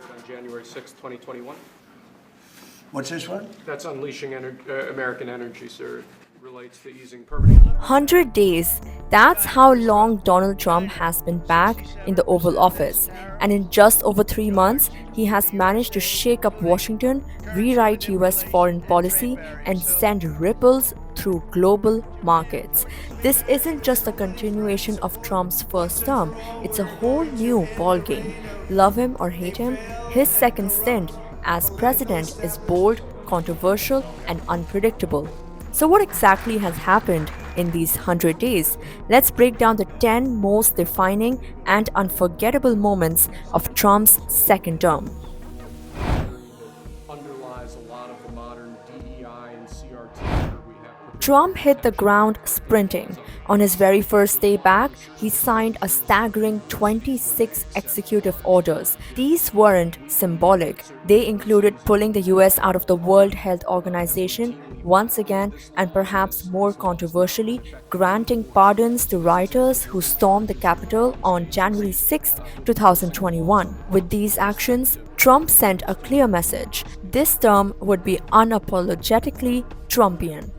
On January 6, 2021. What's this one? That's unleashing American energy, sir. It relates to easing permanent. 100 days. That's how long Donald Trump has been back in the Oval Office. And in just over 3 months, he has managed to shake up Washington, rewrite US foreign policy, and send ripples through global markets. This isn't just a continuation of Trump's first term, it's a whole new ballgame. Love him or hate him, his second stint as president is bold, controversial, and unpredictable. So, what exactly has happened in these 100 days? Let's break down the 10 most defining and unforgettable moments of Trump's second term. Underlies a lot of the modern DEI and CRT we have. Trump hit the ground sprinting. On his very first day back, he signed a staggering 26 executive orders. These weren't symbolic. They included pulling the US out of the World Health Organization once again, and perhaps more controversially, granting pardons to rioters who stormed the Capitol on January 6, 2021. With these actions, Trump sent a clear message. This term would be unapologetically Trumpian.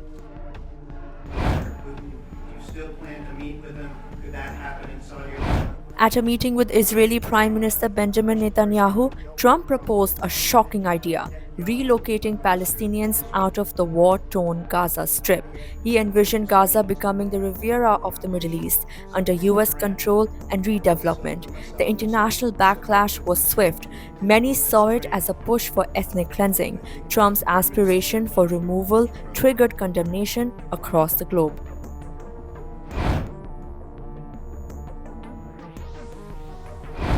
At a meeting with Israeli Prime Minister Benjamin Netanyahu, Trump proposed a shocking idea: relocating Palestinians out of the war-torn Gaza Strip. He envisioned Gaza becoming the Riviera of the Middle East, under US control and redevelopment. The international backlash was swift. Many saw it as a push for ethnic cleansing. Trump's aspiration for removal triggered condemnation across the globe.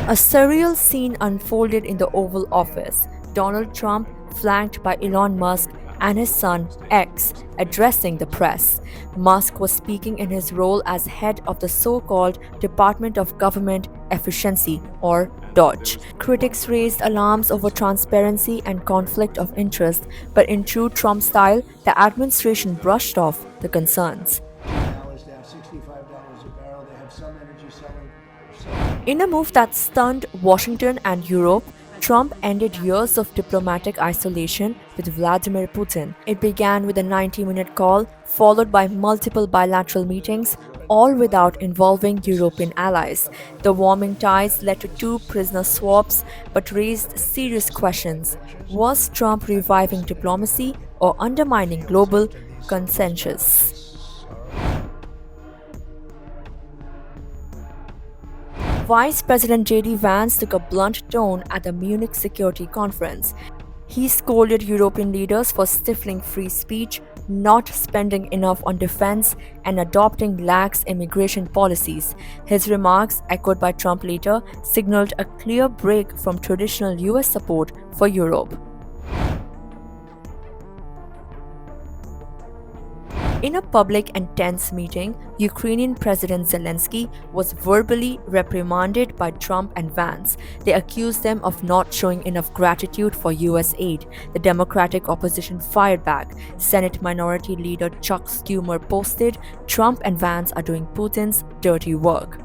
A surreal scene unfolded in the Oval Office. Donald Trump, flanked by Elon Musk and his son X, addressing the press. Musk was speaking in his role as head of the so-called Department of Government Efficiency, or DOGE. Critics raised alarms over transparency and conflict of interest, but in true Trump style, the administration brushed off the concerns. In a move that stunned Washington and Europe, Trump ended years of diplomatic isolation with Vladimir Putin. It began with a 90-minute call, followed by multiple bilateral meetings, all without involving European allies. The warming ties led to 2 prisoner swaps, but raised serious questions. Was Trump reviving diplomacy or undermining global consensus? Vice President J.D. Vance took a blunt tone at the Munich Security Conference. He scolded European leaders for stifling free speech, not spending enough on defense, and adopting lax immigration policies. His remarks, echoed by Trump later, signaled a clear break from traditional US support for Europe. In a public and tense meeting, Ukrainian President Zelensky was verbally reprimanded by Trump and Vance. They accused them of not showing enough gratitude for US aid. The Democratic opposition fired back. Senate Minority Leader Chuck Schumer posted, "Trump and Vance are doing Putin's dirty work."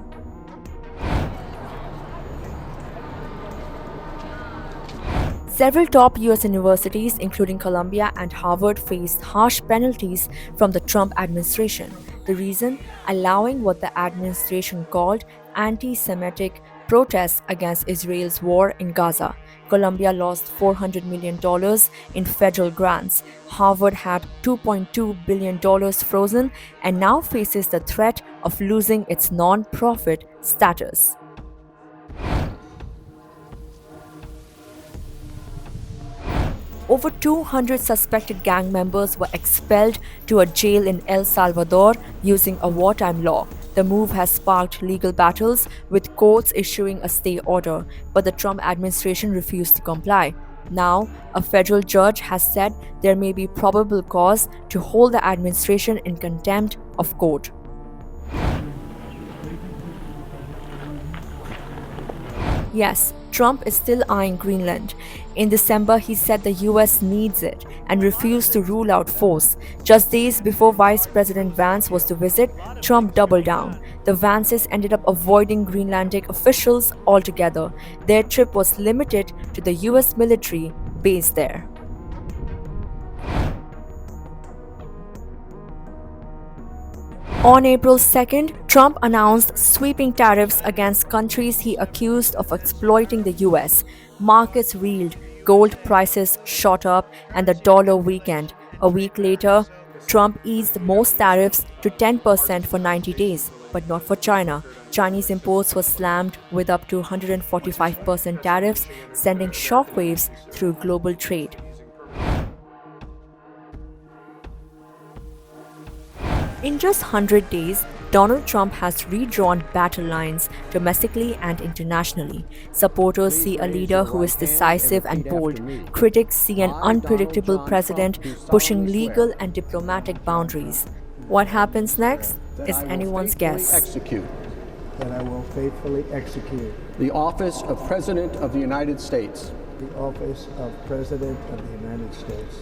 Several top US universities, including Columbia and Harvard, faced harsh penalties from the Trump administration. The reason? Allowing what the administration called anti-Semitic protests against Israel's war in Gaza. Columbia lost $400 million in federal grants. Harvard had $2.2 billion frozen and now faces the threat of losing its non-profit status. Over 200 suspected gang members were expelled to a jail in El Salvador using a wartime law. The move has sparked legal battles, with courts issuing a stay order, but the Trump administration refused to comply. Now, a federal judge has said there may be probable cause to hold the administration in contempt of court. Yes, Trump is still eyeing Greenland. In December, he said the US needs it and refused to rule out force. Just days before Vice President Vance was to visit, Trump doubled down. The Vances ended up avoiding Greenlandic officials altogether. Their trip was limited to the US military base there. On April 2nd, Trump announced sweeping tariffs against countries he accused of exploiting the US. Markets reeled, gold prices shot up, and the dollar weakened. A week later, Trump eased most tariffs to 10% for 90 days, but not for China. Chinese imports were slammed with up to 145% tariffs, sending shockwaves through global trade. In just 100 days, Donald Trump has redrawn battle lines domestically and internationally. Supporters see a leader who is decisive and bold. Critics see an unpredictable president pushing legal and diplomatic boundaries. What happens next is anyone's guess. Execute That I will faithfully execute the office of President of the United States the office of President of the United States